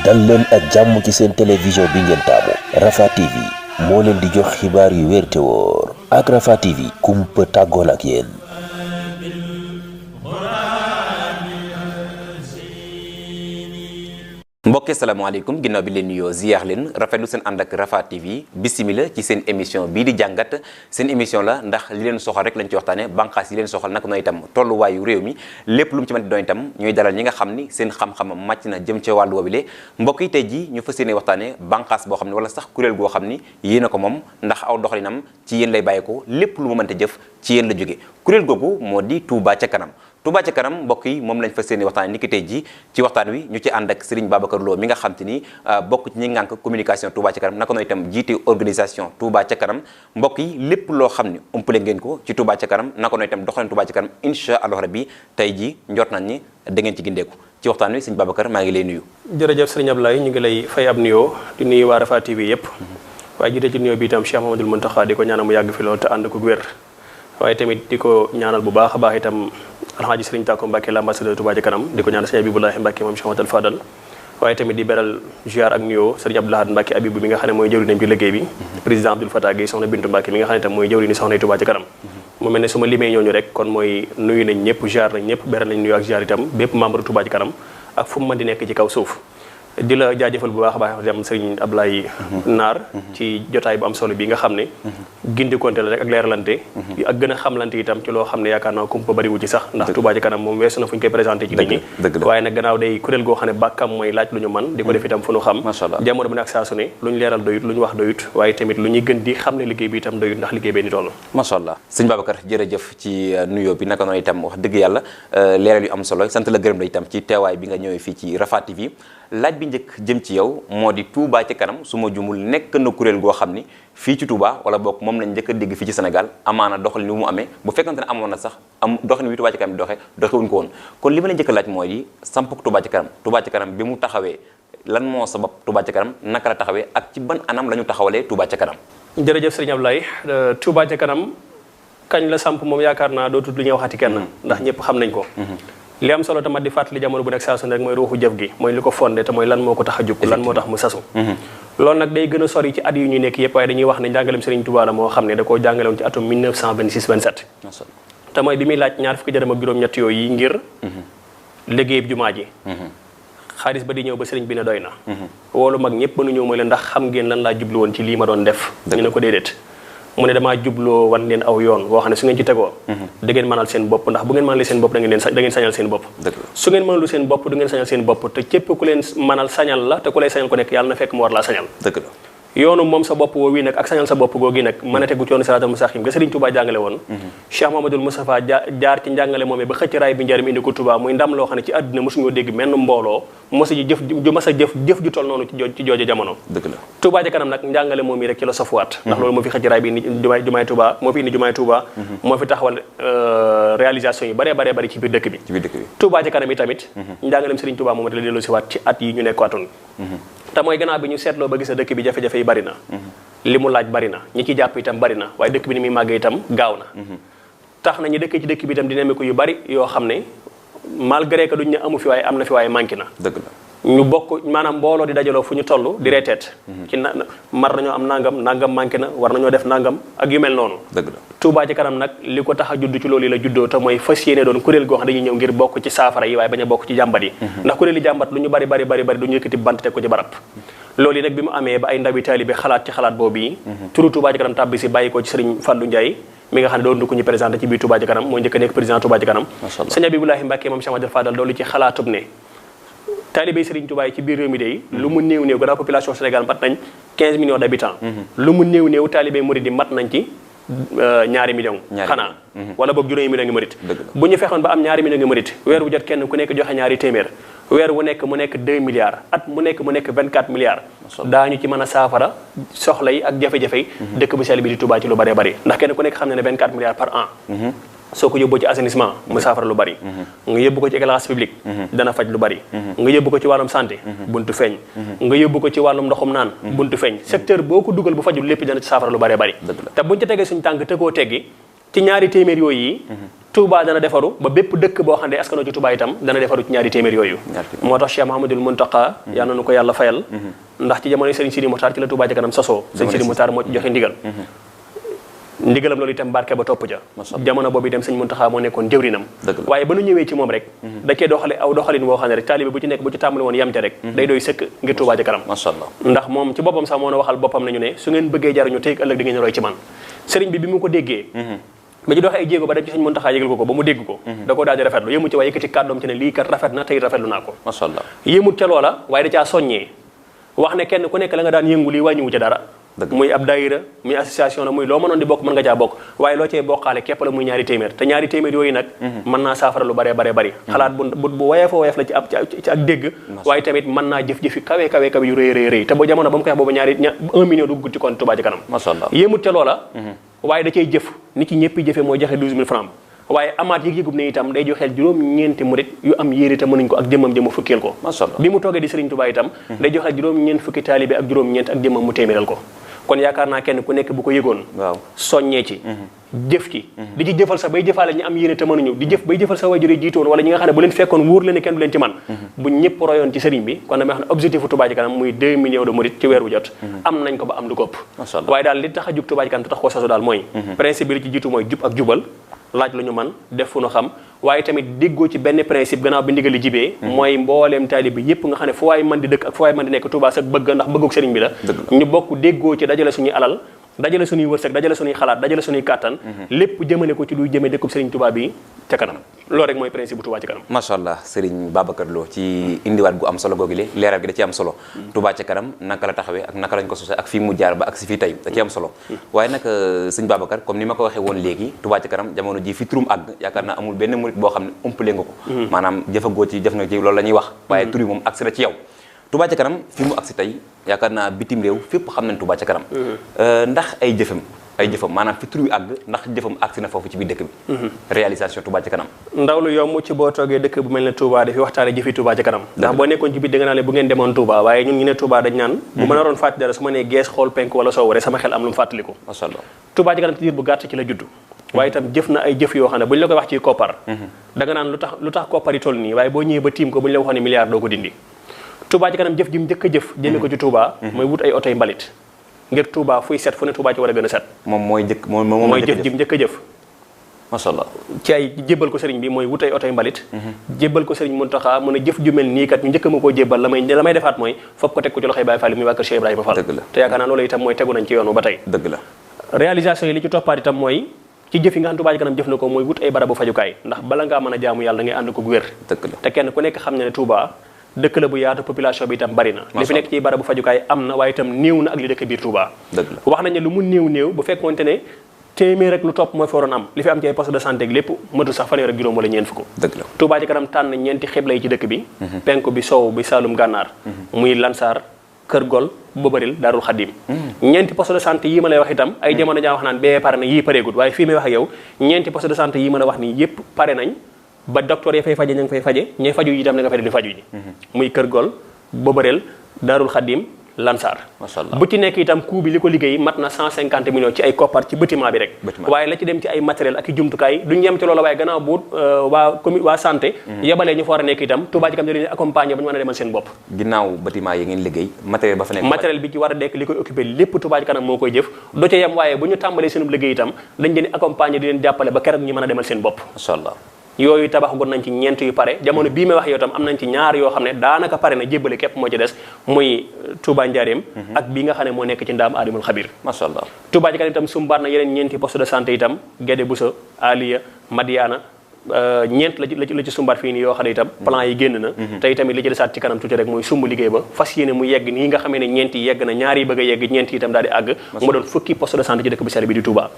dal leen ak jàmm ci seen télévision bi ngeen taamu Rafah TV moo leen di jox xibaar yu wér te wóor ak Rafah TV kumpa tàggoon ak yéen. mbokki salaamaaleykum ginnaaw bi leen nuyoo ziyaar leen rafetlu seen ànd ak Rafah TV bisimila ci seen émission bii di jàngat seen émission la ndax li leen soxal rek lañ ci waxtaane banqaas yi leen soxal naka nooy itam tolluwaayu réew mi lépp lu mu ci mën di doon itam ñooy dalal ñi nga xam ni seen xam-xam màcc na jëm ca wàllu woobile mbokk yi tey ji ñu fas yéene waxtaane banqaas boo xam ne wala sax kuréel goo xam ni yéen a ko moom ndax aw doxalinam ci yéen lay bàyyi ko lépp lu mu mënte jëf ci yéen la jóge kuréel googu moo di Touba ca kanam Touba ca kanam mbokk yi moom lañ fas yéene waxtaan ni ki tey ji ci waxtaan wi ñu ci ànd ak Serigne Babacar Lo mi nga xam te ni bokk ci ñi ngànk communication Touba ca kanam naka noonu itam jiite organisation Touba ca kanam mbokk yi lépp loo xam ne umpale ngeen ko ci Touba ca kanam naka noonu itam doxaleen Touba ca kanam incha allah rabbi tey ji njort nañ ni da ngeen ci gindeeku ci waxtaan wi Serigne Babacar maa ngi lay nuyu. jërëjëf Serigne Ablaye ñu ngi lay fay ab nuyoo di nuyu waa Rafah TV yëpp waaye jiite ci nuyoo bi itam Cheikh Mamadou Mountakha di ko ñaanal mu yàgg fi loolu te ànd ko wér waaye tamit di ko ñaanal bu baax a baax itam alxaaji Sëriñ Tako Mbàkke l'ambassadeur Touba ca kanam di ko ñaanal Sëriñ Abibulahi Mbàkke moom Cheikh Mamadou Fadal waaye tamit di beral ziar ak nuyoo Sëriñ Abdoulahad Mbàkke Abibu mi nga xam ne mooy jëwriñam ci liggéey bi président Abdoul Fatah Gueye soxna Bintu Mbàkke mi nga xam ne itam mooy jëwriñu soxna Touba ca kanam mu mel ne su ma limee ñooñu rek kon mooy nuyu nañ ñëpp ziar nañ ñëpp beral nañ nuyu ak ziar itam bépp membre Touba ca kanam ak fu mu mën di nekk ci kaw suuf di la jaajëfal bu baax a baax dem sëriñ Ablaye Naar ci jotaay bu am solo bi nga xam ne gindikonte la rek ak leeralante ak gën a xamlante itam ci loo xam ne yaakaar naa kumpa bariwu ci sax ndax Touba ca kanam moom weesu na fu ñu koy présenté ci nit ñi waaye nag gannaaw day kuréel goo xam ne bàkkam mooy laaj lu ñu man di ko def itam fu ñu xam jamono bi nag saa su ne lu ñu leeral doyut lu ñu wax doyut waaye tamit lu ñuy gën di xam ne liggéey bi itam doyut ndax liggéey bee ni toll macha allah sëñ Babacar jërëjëf ci nuyoo bi naka noonu itam wax dëgg yàlla leeral yu am solo sant la gërëm la itam ci teewaay bi nga ñëwee fii ci Rafah TV laaj bi njëkk jëm ci yow moo di Touba ca kanam su ma jumul nekk na kuréel goo xam ni fii ci Touba wala bokk moom lañ njëkk a dégg fii ci Sénégal amaana doxalin wi mu amee bu fekkante ne amoon na sax am doxalin wi Touba ca kanam doxewuñ ko woon kon li ma la njëkk a laaj mooy di sampuk Touba ca kanam bi mu taxawee lan moo sabab Touba ca kanam naka la taxawee ak ci ban anam la ñu taxawalee Touba ca kanam. jërëjëf Serigne Ablaye Touba ca kanam kañ la samp moom yaakaar naa dootul lu ñuy waxati kenn ndax ñëpp xam nañ ko li am solo tamit di fàttali jamono bu nekk saa su ne rek mooy ruuxu jëf gi mooy li ko fondé te mooy lan moo ko tax a jóg lan moo tax mu sasu loolu nag day gën a sori ci at yu ñuy nekk yëpp waaye dañuy wax ne njàngaleem Serigne Touba la moo xam ne da koo jàngalewoon ci atum 1926-27 te mooy bi muy laaj ñaar fukki dërëm ak juróom-ñett yooyu yi ngir liggéey jumaa ji xaalis ba di ñëw ba Serigne bi ne doy na woolu mag ñëpp ba nu ñëw mooy leen ndax xam ngeen lan laa jublu woon ci lii ma doon def ñu ne ko déedéet mu ne damaa jubloo wan leen aw yoon boo xam ne su ngeen ci tegoo da ngeen mënal seen bopp ndax bu ngeen mënalee seen bopp da ngeen sañal seen bopp su ngeen mënalu seen bopp du ngeen sañal seen bopp te képp ku leen mënal sañal la te ku lay sañal ko nekk yàlla na fekk mu war laa sañal yoonu moom sa bopp woo wii nag ak sañal sa bopp googi nag mën a tegu ci yoonu siraatal mustaqiim nga Serigne Touba jàngale woon Cheikh Mamadou Moustapha jaar ci njàngale moomee ba xëcc raay bi njariñ indi ko Touba muy ndam loo xam ne ci àdduna mosuñoo dégg menn mbooloo mosu ji jëf ju toll noonu ci jooju jamono Touba ca kanam nag njàngale moom yi rek ci la sofuwaat ndax loolu moo fi xëcc raay bi indi jumaay Touba moo fi indi jumaay Touba moo fi taxawal réalisation yu baree baree bari ci biir dëkk bi Touba ca kanam yi tamit njàngaleem Serigne Touba moom la delloo si waat ci at yi ñu nekkaatoon te mooy gannaaw bi ñu seetloo ba gis na dëkk bi jafe-jafe yi bari na li mu laaj bari na ñi ci jàpp itam bari na waaye dëkk bi ni muy màggee itam gaaw na tax na ñu dëkk ci dëkk bi itam di nemmeeku yu bari yoo xam ne malgré que duñ ne amu fi waaye am na fi waaye manqué na ñu bokk maanaam mbooloo di dajaloo fu ñu toll di reeteet ci mar nañoo am nangam manqué na war nañoo def nangam ak yu mel noonu Touba ca kanam nag li ko tax a judd ci loolu la juddoo te mooy fas yéene doon kuréel goo xam dañuy ñëw ngir bokk ci saafara yi waaye bañ a bokk ci jàmbat yi ndax kuréel yi jàmbat lu ñu bari du ñu yëkkati bant teg ko ci barab loolu yi nag bi mu amee ba ay ndawi taalibe xalaat ci xalaat boobu yi turu Touba ca kanam tàbbi si bàyyi ko ci Serigne Fallou Ndiaye mi nga xam ne doon du ko ñu présenté ci biir Touba ca kanam mooy njëkk a nekk président Touba ca kanam Serigne Abibulahi Mbàkke moom Cheikh Mamadou Fadal doolu ci xalaatub ne taalibe Serigne Touba yi ci biir réew mi day lu mu néew gannaaw population Sénégal mat nañ 15 millions d'habitants lu mu néew taalibe murid yi mat nañ ci 2 millions xanaa wala boog 5 millions ngi murid bu ñu fexoon ba am 2 millions ngi murid weer wu jot kenn ku nekk joxe 2 téeméer weer wu nekk mu nekk 2 milliards at mu nekk 24 milliards daañu ci mën a saafara soxla yi ak jafe-jafe yi dëkk bu sell bi di Touba ci lu bëree bëri ndax kenn ku nekk xam ne 24 milliards par an soo ko yóbboo ci assainissement mu saafara lu bari nga yóbbu ko ci éclairage public dana faj lu bari nga yóbbu ko ci wàllum santé buntu feeñ nga yóbbu ko ci wàllum ndoxum naan buntu feeñ secteur boo ko dugal bu fajul lépp dana ci saafara lu bari bari te buñu ci tegee suñu tànk te koo teggi ci ñaari téeméer yooyu yi Touba dana defaru ba bépp dëkk boo xam ne askano ci Touba itam dana defaru ci ñaari téeméer yooyu moo tax Cheikh Mahamadul Muntaqa yal na nu ko yàlla fayal ndax ci jamono Serigne Sidi Mokhtar ci la Touba ca kanam sasoo Serigne Sidi Mokhtar moo ci joxe ndigalam loolu itam barke ba topp ja jamono boobu itam Serigne Muntaqa moo nekkoon jëwrinam waaye ba nu ñëwee ci moom rek da cee doxale aw doxalin woo xam ne rek taalibe bu ci nekk bu ci tàmbali woon yam ca rek day doy sëkk ngir Touba ca kanam ndax moom ci boppam sax moo na waxal boppam nañu ne su ngeen bëggee jariñu tey ëllëg di ngeen roy ci man Serigne bi mu ko déggee ba ci doxee ay jéego ba dem ci Serigne Muntaxa yëgal ko ba mu dégg ko da ko daal di rafetlu yëmut ci waaye yëkkati kàddoom ci ne lii kat rafet na tey rafetlu naa ko masha Allah yëmut ca loola waaye da caa soññee wax ne kenn ku nekk la nga daan yëngu lii wàññiwu ca dara muy ab daayira muy association la muy loo mënoon di bokk mën nga caa bokk waaye loo cee bokkaale képp la muy ñaari téeméer te ñaari téeméer yooyu nag mën naa saafara lu baree baree bari xalaat bu woyefa woyef la ci ak dégg waaye tamit mën naa jëf-jëfi kawe yu rëy te bu jamono ba mu koy wax boobu 1 million dugg ci kon Touba ci kanam yëmut ca loola waaye da cay jëf nit ci ñëpp jëfe mooy joxe 12 000 francs waaye amaat yëg-yëgub ne itam day joxeel juróom-ñeenti murit yu am yéeri te mënuñ ko ak jëmmam jëmm fukkeel ko bi mu toogee di Serigne Touba itam day joxeel juróom-ñeent fukki taalibe ak juróom-ñeent ak jëmmam mu téeméeral ko kon yaakaar naa kenn ku nekk bu ko yëgoon soññee ci jëf ci di ci jëfal sax bay jëfaale ñi am yéene te mënuñu di jëf bay jëfal sax waajur yi jiitoon wala ñi nga xam ne bu leen fekkoon wóor leen ne kenn du leen ci man bu ñëpp royoon ci sëriñ bi kon damay wax ne objectif u Touba ci kanam muy 2 millions de murit ci weer wu jot am nañ ko ba am lu ko ëpp waaye daal li tax a jug Touba ci kanam te tax koo saso daal mooy principe bi li ci jiitu mooy jub ak jubal laaj lu ñu man def fu nu xam waaye tamit déggoo ci benn principe gannaaw bi ndigal li jibee mooy mbooleem taalibe bi yëpp nga xam ne fu waay man di dëkk ak fu waay man di nekk Touba sax bëgg ndax bëgguk sëriñ bi la ñu bokk déggoo ci dajale suñuy alal dajale suñuy wërsëg dajale suñuy xalaat dajale suñuy kàttan lépp jëmale ko ci luy jëmee dëkkub Serigne Touba bi ca kanam loolu rek mooy principe bu Touba ci kanam macha allah Serigne Babacar Lo ci indiwaat gu am solo googu li leeral gi da ci am solo Touba ci kanam naka la taxawee ak naka lañ ko sosé ak fii mu jaar ba ak si fii tey da ci am solo waaye nag sëñ Babacar comme ni ma ko waxee woon léegi Touba ci kanam jamono ji fi turum àgg yaakaar naa amul benn murit boo xam ne umpalee nga ko maanaam jëfagoo ci jëf nga ci loolu la ñuy wax waaye tur yi moom agsi na ci yow Touba ca kanam fi mu agsi tey yaakaar naa bitim réew fépp xam nañ Touba ca kanam ndax ay jëfam maanaam fi tur wi àgg ndax jëfam agsi na foofu ci biir dëkk bi réalisation Touba ca kanam ndaw lu yomb ci boo toogee dëkk bu mel ne Touba dafi waxtaane jëfi Touba ca kanam ndax boo nekkoon ci biir da nga naan ne bu ngeen demoon Touba waaye ñun ñu ne Touba dañ naan bu ma naroon fàttali dara su ma nee gees xool penk wala soow rek sama xel am lu mu fàttaliku masha Allah Touba ca kanam ci diir bu gàtt ci la judd waaye itam jëf na ay jëf yoo xam ne bu ñu la koy wax ci koppar da nga naan lu tax koppar yi toll nii waaye boo ñëwee ba tiim ko bu ñu la waxoon ne milliard doo ko dindi Touba ci kanam jëf ji mu njëkk a jëf jëmee ko ci Touba mooy wut ay oto yi mbalit ngir Touba fuy set fu ne Touba ci war a gën a set moom mooy jëf ji mu njëkk a jëf masha Allah ci ay jébbal ko sëriñ bi mooy wut ay oto yi mbalit jébbal ko sëriñ Muntaxa mën a jëf ju mel nii kat ñu njëkk ma koo jébbal la may defaat mooy foog ko teg ko ci loxoy Baye Fall muy waa kër Cheikh Ibrahima Fall te yaakaar naa loolu itam mooy tegu nañ ci yoon ba tey dëgg la réalisation yi li ci toppaat itam mooy ci jëf yi nga xam Touba ci kanam jëf na ko mooy wut ay barabu fajukaay ndax bala ngaa mën a jaamu yàlla da ngay ànd ko wér te kenn ku nekk xam ne ne Touba dëkk la bu yaatu population bi itam bari na li fi nekk ci barabu fajukaay am na waaye itam néew na ak li dëkk biir Touba wax nañ ne lu mu néew bu fekkoonte ne téeméer rek lu topp mooy fa waroon am li fi am ci ay poste de santé ak lépp mëtul sax fanweer ak juróom wala ñeent fukk Touba ci kanam tànn ñeenti xibla yi ci dëkk bi penku bi sow bi Saalum Gànnaar muy Lansar Kër Gol Bobaril Daarul Xadim ñeenti poste de santé yi ma lay wax itam ay jamono jaa wax naan bee pare na yii pareegut waaye fii may wax ak yow ñeenti poste de santé yi ma la wax nii yépp pare nañ ba docteur ya fay faje ña ngi fay faje ñay faju yi itam na nga fay di faju ji muy Kër Gol Bobaril Daarul Xadim Lansar bu ci nekk itam coût bi li ko liggéey mat na 150 millions ci ay koppar ci bâtiment bi rek waaye la ci dem ci ay matériel ak i jumtukaay duñu yem ci loolu waaye gannaaw bu waa santé yebalee ñu fa war a nekk itam Touba ci kanam dañuy accompagner ba ñu mën a demal seen bopp ginnaaw bâtiment yi ngeen liggéey matériel ba fa nekk matériel bi ci war a dekk li koy occupé lépp Touba ci kanam moo koy jëf do ca yem waaye bu ñu tàmbalee seenub liggéey itam dañ leen accompagner di leen jàppale ba keroog ñu mën a demal seen bopp masha Allah yooyu tabax gon nañ ci ñeent yu pare jamono bii may wax yow tam am nañ ci ñaar yoo xam ne daanaka pare na jébbale képp moo ci des muy Touba Njaareem ak bii nga xam ne moo nekk ci Ndaam Alimul Xabir masha Allah Touba ci kanam itam sumbaat na yeneen ñeenti poste de santé itam Guédé Bousso Aliya Madiana ñeent la ci sumbaat fii nii yoo xam ne itam plan yi génn na te itamit li ci desaat ci kanam tuuti rek mooy sumb liggéey ba fas yéene mu yegg nii nga xamee ne ñeent yi yegg na ñaar yi bëgg a yegg ñeent yi itam daal di àgg mu doon fukki poste de santé ci dëkk bi sell bi di Touba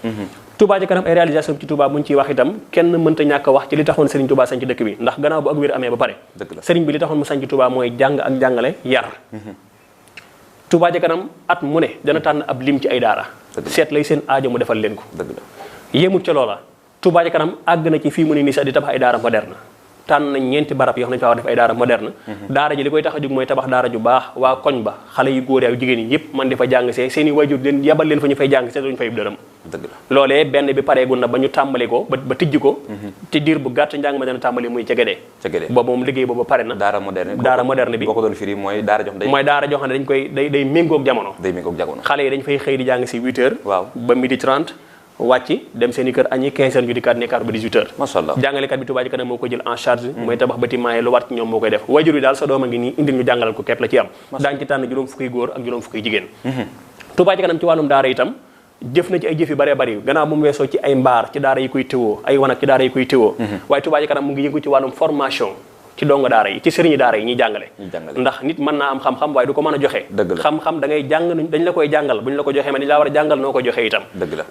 Touba ci kanam ay réalisation ci Touba bu ñu ciy wax itam kenn mënta ñàkk wax ci li taxoon Serigne Touba sañ ci dëkk bi ndax gannaaw bu ak wér amee ba pare Serigne bi li taxoon mu sañ ci Touba mooy jàng ak jàngale yar Touba ci kanam at mu ne dana tànn ab lim ci ay daara seet lay seen aajo mu defal leen ko yéemut ca loola Touba ci kanam àgg na ci fii mu ne nii sax di tabax ay daara moderne tànn nañ ñeenti barab yoo xam ne faa war def ay daara moderne daara ji li koy tax a jóg mooy tabax daara ju baax waa koñ ba xale yu góor ak jigéen yi yëpp man di fa jàng see seen i waajur leen yabal leen fa ñu fay jàng see duñu fay dërëm loolee benn bi pareegul na ba ñu tàmbali ko ba tijji ko ci diir bu gàtt njàng ma dana tàmbali muy ca Gédé boobu moom liggéey boobu pare na daara moderne bi boo ko doon firi mooy daara joo xam ne dañ koy day méngoog jamono xale yi dañ fay xëy di jàng si 8 heures ba midi 30 wàcc dem seen i kër añi 15 heures ñu dikkaat nekkaat ba 18 heures masha Allah jàngalekat bi Touba Ca Kanam moo ko jël en charge mooy tabax bâtiment yi lu war ci ñoom moo koy def wajur yi daal sa doom a ngi nii indil ñu jàngalal ko képp la ci am daañu ci tànn juróom fukki góor ak juróom fukki jigéen Touba Ca Kanam ci wàllum daara itam jëf na ci ay jëf yu bëree bëri gannaaw bu mu weesoo ci ay mbaar ci daara yi koy téwoo ay wanag ci daara yi koy téwoo waaye Touba Ca Kanam mu ngi yëngu ci wàllum formation ci donga daara yi ci sëriñi daara yi ñuy jàngale ndax nit mën naa am xam-xam waaye du ko mën a joxe xam-xam da ngay jàng dañ la koy jàngal bu ñu la ko joxee mais dañ laa war a jàngal noo ko joxe itam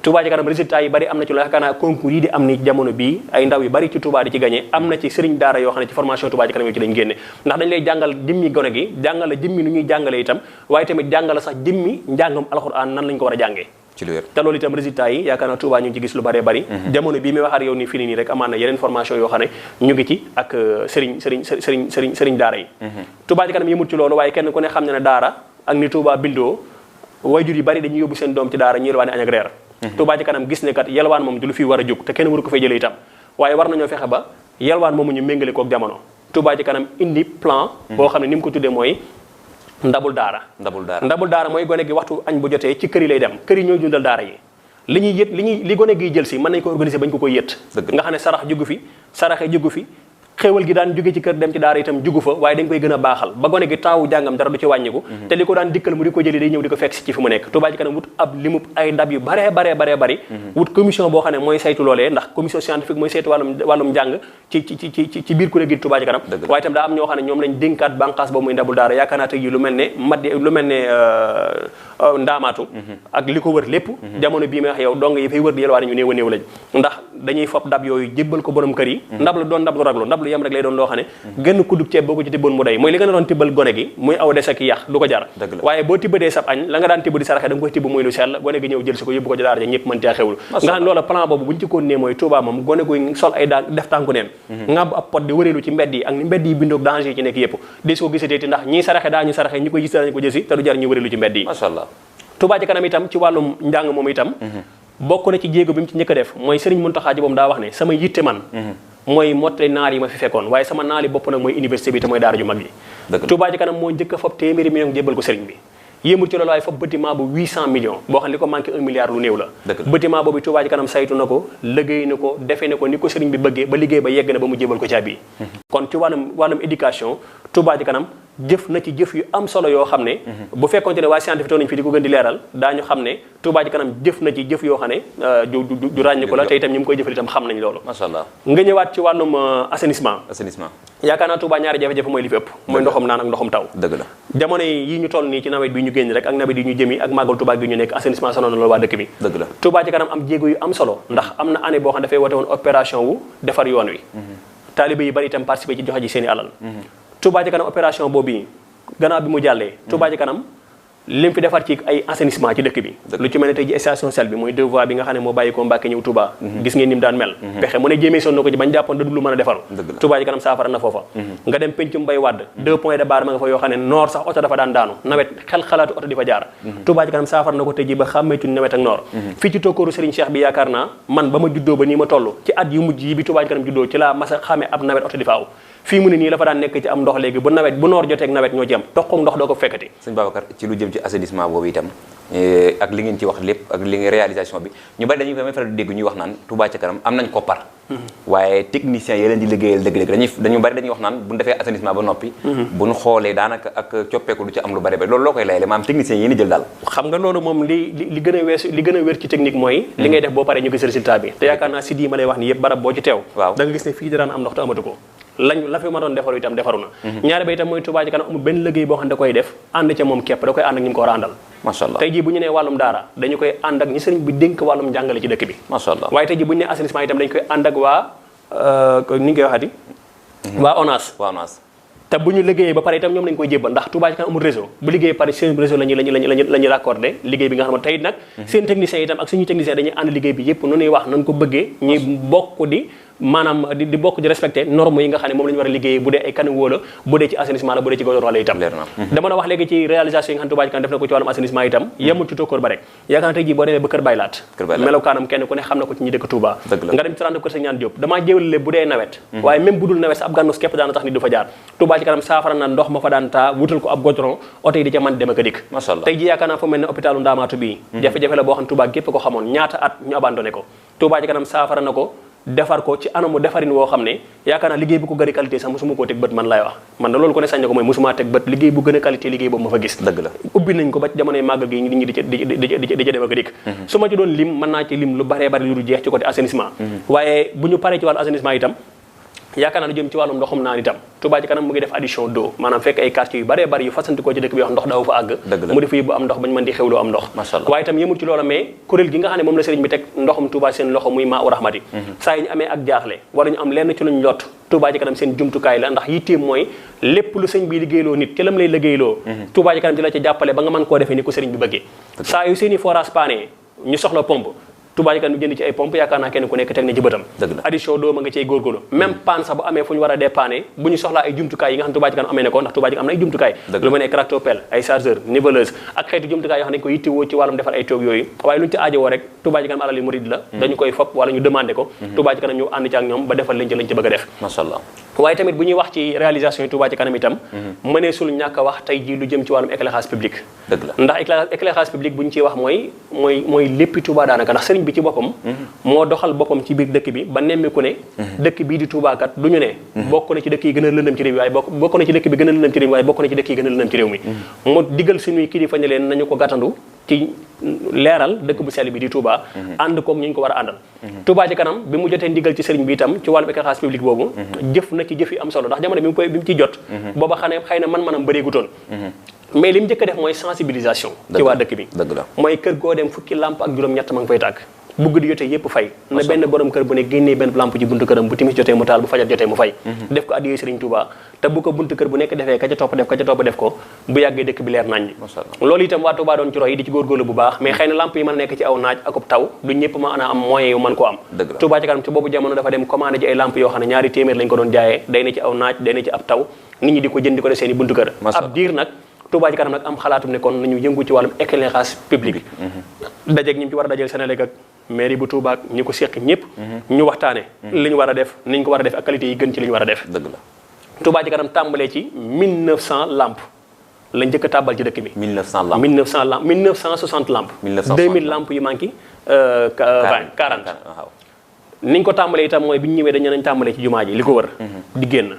Touba Ca Kanam résultat yi bari am na ci loo yaakaar naa concours yi di am ni jamono bii ay ndaw yu bari ci Touba di ci gagné am na ci sëriñ daara yoo xam ne ci formation Touba Ca Kanam yoo ci lañ génne ndax dañ lay jàngal jëmmi gone gi jàngal la jëmmi nu ñuy jàngale itam waaye tamit jàngal sax jëmmi njàngam alxuraan nan lañ ko war a jàngee ci lu wér te loolu itam résultat yi yaakaar naa Touba ñu ngi ci gis lu bëree bëri jamono bii may wax ak yow nii fii nii rek amaan na yeneen formation yoo xam ne ñu ngi ci ak sëriñ daara yi Touba Ca Kanam yëmut ci loolu waaye kenn ku ne xam ne ne daara ak ni Touba bindoo waajur yu bëri dañuy yóbbu seen doom ci daara ñu yelwaane añ ak reer Touba Ca Kanam gis ne kat yelwaan moom du lu fi war a jóg te kenn waru ko fay jëlee itam waaye war nañoo fexe ba yelwaan moomu ñu méngale kook jamono Touba Ca Kanam indi plan boo xam ne ni mu ko tuddee mooy ndabul daara mooy gone gi waxtu añ bu jotee ci kër yi lay dem kër yi ñooy dundal daara yi li ñuy yët li gone gi jël si mën nañ ko organiser bañ ko koy yët nga xam ne sarax jugu fi saraxe jugu fi xéewal gi daan jóge ci kër dem ci daara itam jugu fa waaye dañ koy gën a baaxal ba gone gi taawu jàngam dara du ci wàññiku te li ko daan dikkal mu di ko jëli day ñëw di ko fekk si ci fi mu nekk Touba Ca Kanam wut ab limub ay ndab yu baree wut commission boo xam ne mooy saytu loolee ndax commission scientifique mooy saytu wàllum njàng ci biir kuréel gi Touba Ca Kanam waaye itam daa am ñoo xam ne ñoom lañ dénkaat bànqaas boobu muy ndabul daara yaakaar naa tey ji lu mel ne ndaamaatu ak li ko wër lépp jamono bii may wax yow dong yi fay wër di yelwaane ñu néew a néew lañ ndax dañuy fob ndab yooyu jébbal ko borom kër yi ndab la doon ndab lu raglu ndab lu yem rek lay doon loo xam ne gën kuddub ceeb boo ko ci tibboon mu day mooy li nga doon tibbal gone gi muy aw des ak yàq du ko jar waaye boo tibbadee sab añ la nga daan tibb di saraxe da nga koy tibb muy lu sell gone gi ñëw jël si ko yóbbu ko ci daara ja ñëpp mën caa xewlu nga xam ne loola plan boobu buñ ci continuer mooy Touba moom gone guy sol ay def tànku neen ngàbb ab pot di wëreelu ci mbedd yi ak ni mbedd yi bindoog danger yi ci nekk yëpp des ko gisatee ndax ñiy saraxe daa ñu saraxe ñi koy gis daañu ko jësi te du jar ñu wëreelu ci mbedd yi Touba Ca Kanam itam ci wàllum njàng moom itam bokk na ci jéego bi mu ci njëkk a def mooy Sëriñ Muntaxa boobu daa wax ne sama yitte man mooy mottali naar yi ma fi fekkoon waaye sama naali bopp nag mooy université bi te mooy daara ju mag bi Touba Ca Kanam moo njëkk a fab téeméeri million jébbal ko sëriñ bi yéemul ci loolu waaye fab bâtiment bu 800 millions boo xam ne li ko manqué 1 milliard lu néew la bâtiment boobu Touba Ca Kanam saytu na ko liggéey na ko defee na ko ni ko sëriñ bi bëggee ba liggéey ba yegg na ba mu jébbal ko caabi kon ci wàllum éducation Touba Ca Kanam jëf na ci jëf yu am solo yoo xam ne bu fekkonte ne waa scientifique toog nañu fi di ko gën di leeral daañu xam ne Touba Ca Kanam jëf na ci jëf yoo xam ne ju ràññi ko la te itam ñi mu koy jëfal itam xam nañ loolu masha Allah nga ñëwaat ci wàllum assainissement yaakaar naa Touba ñaari jafe-jafe mooy li fi ëpp mooy ndoxum naan ak ndoxum taw dëgg la jamono yi ñu toll nii ci nawet bi ñu génn rek ak nawet yi ñu jëmi ak màggal Touba gi ñu nekk assainissement sonal na loolu waa dëkk bi dëgg la Touba Ca Kanam am jéego yu am solo ndax am na année boo xam ne dafay wote woon opération wu defar yoon wi taalibe yi bari itam participer ci joxe ji seen i alal Touba Ca Kanam opération boobu gannaaw bi mu jàllee Touba Ca Kanam lim fi defar ci ay assainissement ci dëkk bi lu ci mel ne tey ji station sel bi muy deux voies bi nga xam ne moo bàyyi ko Mbàkke ñëw Touba gis ngeen ni mu daan mel pexe mu ne jéemee sonn na ko ci bañ jàppoon da du lu mën a defaru Touba Ca Kanam saafara na foofa nga dem pencum Mbay Wàdd 2 points de barre ma nga fa yoo xam ne noor sax oto dafa daan daanu nawet xel xalaatu oto di fa jaar Touba Ca Kanam saafara na ko tey ji ba xàmmeetu nawet ak noor fii ci tokkooru Serigne Cheikh bi yaakaar naa man ba ma juddoo ba nii ma toll ci at yu mujj yi bi Touba Ca Kanam juddoo ci laa mas a xamee ab nawet oto di fa aw fii mu ne nii la fa daan nekk ci am ndox léegi bu nawet bu noor jotee ak nawet ñoo ci am toqum ndox doo ko fekkati sëñ Babacar ci lu jëm ci assainissement boobu itam ak li ngeen ci wax lépp ak li ngeen réalisation bi ñu bari dañuy faral di dégg ñuy wax naan Touba Ca Kanam am nañ koppar waaye techniciens yi leen di liggéeyal dëgg-dëgg dañu bari dañuy wax naan bu ñu defee assainissement ba noppi bu ñu xoolee daanaka ak coppeeku du ci am lu bari bari loolu loo koy layale maanaam techniciens yi ni jël daal xam nga loolu moom li gën a weesu li gën a wér ci technique mooy li ngay def boo paree ñu gis résultat bi te yaakaar naa si di ma lay wax ni yëpp barab boo ci teew da nga gis ne fii daan am ndox te amatu ko la fi ma doon defaru itam defaru na ñaari ba itam mooy Touba Ca Kanam amul benn liggéey boo xam ne da koy def ànd ca moom képp da koy ànd ak ñi mu ko war a àndal masha Allah tey jii bu ñu nee wàllum daara dañu koy ànd ak ñi sëriñ bi dénk wàllum njàngale ci dëkk bi masha Allah waaye tey jii bu ñu nee assainissement itam dañu koy ànd ak waa ni ñu koy waxati waa ONAS te bu ñu liggéeyee ba pare itam ñoom lañ koy jébbal ndax Touba Ca Kanam amul réseau bu liggéey pare seen réseau la ñuy raccordé liggéey bi nga xam ne tey nag seen techniciens itam ak suñu techniciens dañuy ànd liggéey bi yëpp nu ñuy wax nañ ko bëggee ñuy bokk di maanaam di bokk di respecté normes yi nga xam ne moom la ñu war a liggéey bu dee ay caniveau la bu dee ci assainissement la bu dee ci goudron la itam dama la wax léegi ci réalisation yi nga xam ne Touba Ca Kanam def na ko ci wàllum assainissement itam yemul ci tokkoor ba rek yaakaar naa tey jii boo demee ba Kër Baylaat melokaanam kenn ku ne xam na ko ci ñi dëkk Touba nga dem ci rende Kër Sëñ Ñaan Diop damaa jéwale bu dee nawet waaye même bu dul nawet sa ab gànnos képp daana tax nit du fa jaar Touba Ca Kanam saafara na ndox ma fa daan taa wutal ko ab goudron oto yi di ca mën dem ak a dikk tey jii yaakaar naa fa mel ne hôpitalu Ndaamaatu bii jafe-jafe la boo xam ne Touba gépp ko xamoon ñaata at ñu abandonné ko Touba Ca Kanam saafara na ko defar ko ci anamu defarin woo xam ne yaakaar naa liggéey bu ko gën a qualité sax mosuma koo teg bët man laay wax man da loolu ko ne sañ na ko mooy mosuma teg bët liggéey bu gën a qualité liggéey boobu ma fa gis dëgg la ubbi nañ ko ba ci jamonoy màggal gi nit ñi di ca dem ak a dikk su ma ci doon lim mën naa ci lim lu baree bari lu du jeex ci côté assainissement waaye bu ñu paree ci wàllu assainissement itam yaakaar naa lu jëm ci wàllum ndoxum naan itam Touba Ca Kanam mu ngi def addition d'eau maanaam fekk ay quartiers yu bëree bëri yu fasantikoo ci dëkk bi wax ndox daw fa àgg mu defa yóbbu am ndox bañu mën di xewloo am ndox waaye itam yëmul ci loola mais kuréel gi nga xam ne moom la sëriñ bi teg ndoxum Touba seen loxo muy maa u rahmati saa yi ñu amee ak jaaxle war ñu am lenn ci luñ lot Touba Ca Kanam seen jumtukaay la ndax yitteem mooy lépp lu sëñ bi liggéeyloo nit ci lam lay liggéeyloo Touba Ca Kanam di la ca jàppale ba nga mën koo defee ni ko sëriñ bi bëggee saa yu seeni forage paane ñu soxla pompe Touba Ca Kanam jënd ci ay pompe yaakaar naa kenn ku nekk teg na ci bëtam addition doo ma nga cay góorgóorlu même panne sax bu amee fu ñu war a dépanner bu ñu soxlaa ay jumtukaay yi nga xam ne Touba Ca Kanam amee ne ko ndax Touba Ca Kanam am na ay jumtukaay lu mel ne tractopelle ay chargeur niveleuse ak xeetu jumtukaay yoo xam ne dañ ko yittewoo ci wàllum defar ay toog yooyu waaye lu ñu ci aajowoo rek Touba Ca Kanam alali murid la dañu koy fop wala ñu demandé ko Touba Ca Kanam ñu ànd ci ak ñoom ba defal lañ ci bëgg a def mashallah waaye tamit bu ñuy wax ci réalisation yi Touba Ca Kanam itam mënee sul ñàkk a wax tey ji lu jëm ci wàllum éclairage public ndax éclairage public bu ñu ciy wax mooy léppi Touba daanaka ndax sëriñ bi ci boppam moo doxal boppam ci biir dëkk bi ba nemmiku ne dëkk bii di Touba kat du ñu ne bokk na ci dëkk yi gën a lëndëm ci réew mi waaye bokk na ci dëkk bi gën a lëndëm ci réew mi waaye bokk na ci dëkk yi gën a lëndëm ci réew mi mu diggal suñuy kilifa ne leen nañu ko gàttandu ci leeral dëkk bu sell bi di Touba ànd koog ñu ko war a àndal Touba Ca Kanam bi mu jotee ndigal ci sëriñ bi itam ci wàllum éclairage public boobu jëf na ci jëf yi am solo ndax jamono bi mu ciy jot booba xëy na man-manam bëreegutoon mais li mu njëkk a def mooy sensibilisation ci waa dëkk bi mooy kër goo dem fukki lamp ak juróom-ñett ma nga fay tàkk bu guddi jotee yëpp fay na benn borom kër bu ne génnee benn lamp ci buntu këram bu timis jotee mu taal bu fajar jotee mu fay def ko addiyee Sëriñ Touba te bu ko buntu kër bu nekk defee ka ca topp def ko bu yàggee dëkk bi leer nañ loolu itam waa Touba doon ci roy di ci góorgóorlu bu baax mais xëy na lamp yi mën a nekk ci aw naaj akub taw du ñëpp mën a am moyen yu mën ko am Touba Ca Kanam ci boobu jamono dafa dem commandé ji ay lamp yoo xam ne ñaari téeméer lañ ko doon jaayee day ne ci aw naaj day ne ci ab taw nit ñi di ko jënd di ko def seen i buntu kër ab diir nag Touba Ca Kanam nag am xalaatum ne kon nañu yëngu ci wàllum éclairage public dajeeg ñi ci war a dajeel Sénégal ak mairie bu Touba ak ñi ko seq ñëpp ñu waxtaane li ñu war a def ni ñu ko war a def ak qualité yi gën ci li ñu war a def dëgg la Touba Ca Kanam tàmbalee ci 1900 lamp la njëkk a tàbbal ci dëkk bi 1960 lamp 2000 lamp yu manqué 40 ni ñu ko tàmbalee itam mooy bi ñu ñëwee dañu nañ tàmbalee ci jumaa ji li ko wër di génn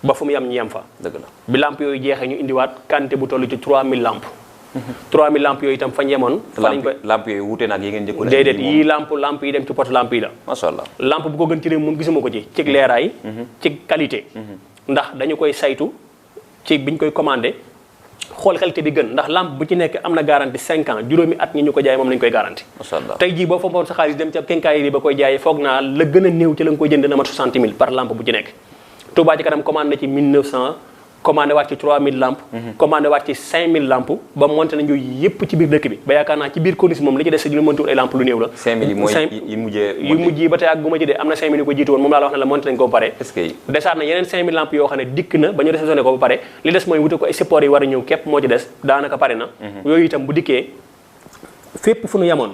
ba fu mu yam ñu yem fa dëgg la bi lamp yooyu jeexee ñu indiwaat quantité bu toll ci 3000 lamp 3000 lamp yooyu itam fañ yemoon fa lañ koy lamp yooyu wuute nag yi ngeen njëkkoon déedéet yii lamp yi dem ci pot lamp yi la masha Allah lamp bu ko gën ci réew moom gisuma ko ci leeraay ci qualité ndax dañu koy saytu ci biñ koy commandé xool qualité bi gën ndax lampe bu ci nekk am na garantie 5 ans juróomi at ñi ñu ko jaay moom lañu koy garantie tey jii boo fa mboon sa xaalis dem ca kenkaayri ba koy jaayee foog naa la gën a néew ci la nga koy jënd na mat 60 000 par lampe bu ci nekk Touba Ca Kanam commandé ci 1900 commandé waat ci 3000 lampes commandé waat ci 5000 lampes ba monté nañu yëpp ci biir dëkk bi ba yaakaar naa ci biir corniche moom li ci des ñu monté ay lampes lu néew la 5000 yi mooy yu mujjee ba tey ak gu ma ci dee am na 5000 yu ko jiitu woon moom laa la wax ne la monté nañu ko ba pare desaat na yeneen 5000 lampes yoo xam ne dikk na ba ñu réceptionné ko ba pare li des mooy wute ko ay support yi war a ñëw képp moo ci des daanaka pare na yooyu itam bu dikkee fépp fu nu yamoon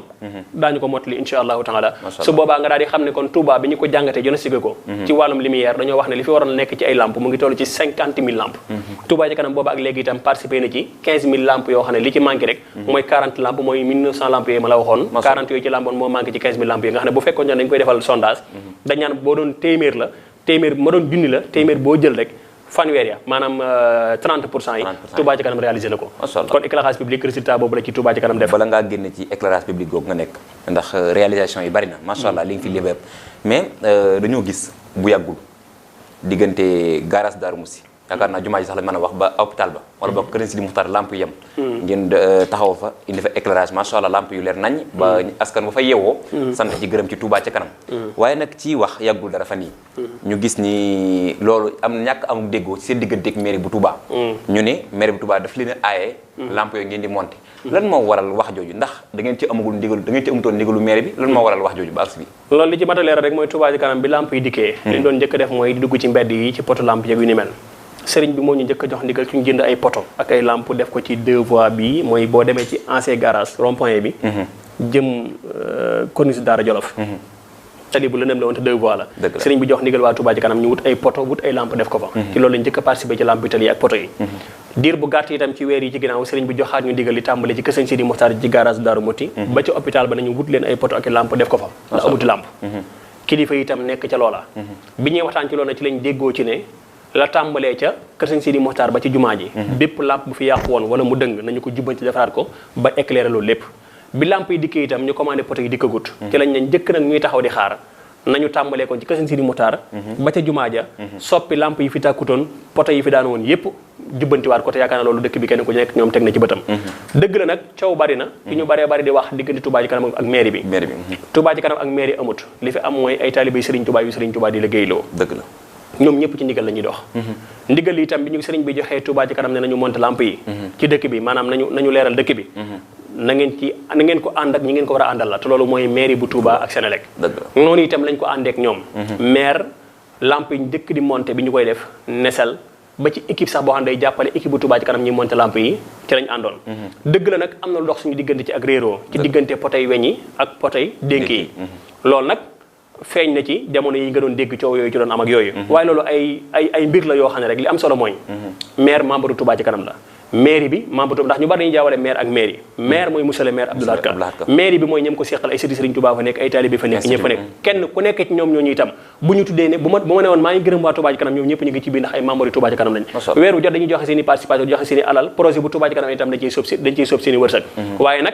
daañu ko mottali insha allahu taala su boobaa nga daal di xam ne kon Touba bi ñu ko jàngatee diagnostiqué ko ci wàllum lumière dañoo wax ne li fi waroon nekk ci ay lampes mu ngi toll ci 50 000 lampes Touba Ca Kanam booba ak léegi itam participé na ci 15 000 lampes yoo xam ne li ci manqué rek mooy 40 lampes mooy 1900 lampes yooyu ma la waxoon 40 yooyu ci lampoon moo manqué ci 15 000 lampes yi nga xam ne bu fekkoon ne dañu koy defal sondage dañ naan boo doon téeméer ma doon junni la téeméer boo jël rek fanweer ya maanaam 30% yi Touba Ca Kanam réalisé na ko kon éclairage public résultat boobu la ci Touba Ca Kanam def bala ngaa génn ci éclairage public googu nga nekk ndax réalisation yi bari na macha allah li nga fi lépp mais dañoo gis bu yàggul diggante garage Darou Moussi yaakaar naa jumaa ji sax la mën a wax ba hôpital ba wala ba kër Sidi Muxtaar lamp yem ngeen taxaw fa indi fa éclairage macha allah lamp yu leer nañ ba askan ba fa yeewoo sant ci gërëm ci Touba ca kanam waaye nag ci wax yàggul dara fan yi ñu gis ni loolu am ñàkk amul déggoo ci seen digganteeg mairie bu Touba ñu ne mairie bu Touba daf leen a aaye lamp yooyu ngeen di monter lan moo waral wax jooju ndax da ngeen ci amagul ndigalu da ngeen ci amutoon ndigalu mairie bi lan moo waral wax jooju ba agsi bi loolu li ci mat a leeral rek mooy Touba ca kanam bi lamp yi dikkee li ñu doon njëkk def mooy di dugg ci mbedd yi ci poto lamp yeeg yu ni mel sëriñ bi moo ñu njëkk a jox ndigal ci ñu jënd ay poto ak ay lamp def ko ci 2 voies bi mooy boo demee ci ancien garage rond point bi jëm corniche Daara Jolof tali bu lëndëm la woon te 2 voies la sëriñ bi jox ndigal waa Touba ci kanam ñu wut ay poto wut ay lamp def ko fa ci loolu lañ njëkk a participé ci lamp tali yi ak poto yi diir bu gàtt itam ci weer yi ci ginnaaw sëriñ bi joxaat ñu ndigal li tàmbale ci kër Sëriñ Sidi Muxtaar ci garage Daaru Muti ba ci hôpital ba nañu wut leen ay poto ak i lamp def ko fa ndax amuti lamp kilifa yi itam nekk ca loola bi ñuy waxtaan ci loolu ci lañ déggoo ci ne la tàmbalee ca kër Sëriñ Sidi Muxtaar ba ci jumaa ji bépp lamp bu fi yàqu woon wala mu dëng nañu ko jubbanti defaraat ko ba éclairer loolu lépp bi lamp yi dikkee itam ñu commandé poto yi dikkagut ci lañ ne njëkk nag ñuy taxaw di xaar nañu tàmbalee ko ci kër Sëriñ Sidi Muxtaar ba ca jumaa ja soppi lamp yi fi tàkkutoon poto yi fi daan woon yépp jubbantiwaat ko te yaakaar na loolu dëkk bi kenn ku nekk ñoom teg na ci bëtam dëgg la nag coow bari na fi ñu baree bari di wax diggante Touba ci kanam ak mairie bi Touba ci kanam ak mairie amut li fi am mooy ay taalibe Sëriñ Touba yu Sëriñ Touba di liggéeyloo dëgg la ñoom ñëpp ci ndigal la ñuy dox ndigal li itam bi ñu sëriñ bi joxee Touba ci kanam ne nañu monter lamp yi ci dëkk bi maanaam nañu leeral dëkk bi na ngeen ko ànd ak ñi ngeen ko war a àndal la te loolu mooy mairie bu Touba ak Senelec noonu itam lañ ko àndeek ñoom maire lamp yi dëkk di monter bi ñu koy def nesel ba ci équipe sax boo xam ne day jàppale équipe bu Touba ci kanam ñi monter lamp yi ci lañ àndoon dëgg la nag am na lu dox suñu diggante ci ak réeroo ci diggante potay weñ yi ak potay dénk yi loolu nag feeñ na ci jamono yi nga doon dégg coow yooyu ci doon am ak yooyu waaye loolu ay mbir la yoo xam ne rek li am solo mooy maire membre Touba ci kanam la mairie bi membre Touba ndax ñu bari dañuy jaawale maire ak mairie maire mooy monsieur le maire Abdou Lahad Ka mairie bi mooy ñëm ko seqal ay sëriñ Sëriñ Touba fa nekk ay taalibe fa nekk ñëpp fa nekk kenn ku nekk ci ñoom ñooñu itam bu ñu tuddee ne bu ma ne woon maa ngi gërëm waa Touba ci kanam ñoom ñëpp ñu ngi ci biir ndax ay membre yu Touba ci kanam lañ weeru jot dañuy joxe seen i participation joxe seen i alal projet bu Touba ci kanam itam dañ ciy sóob seen i wërsëg waaye nag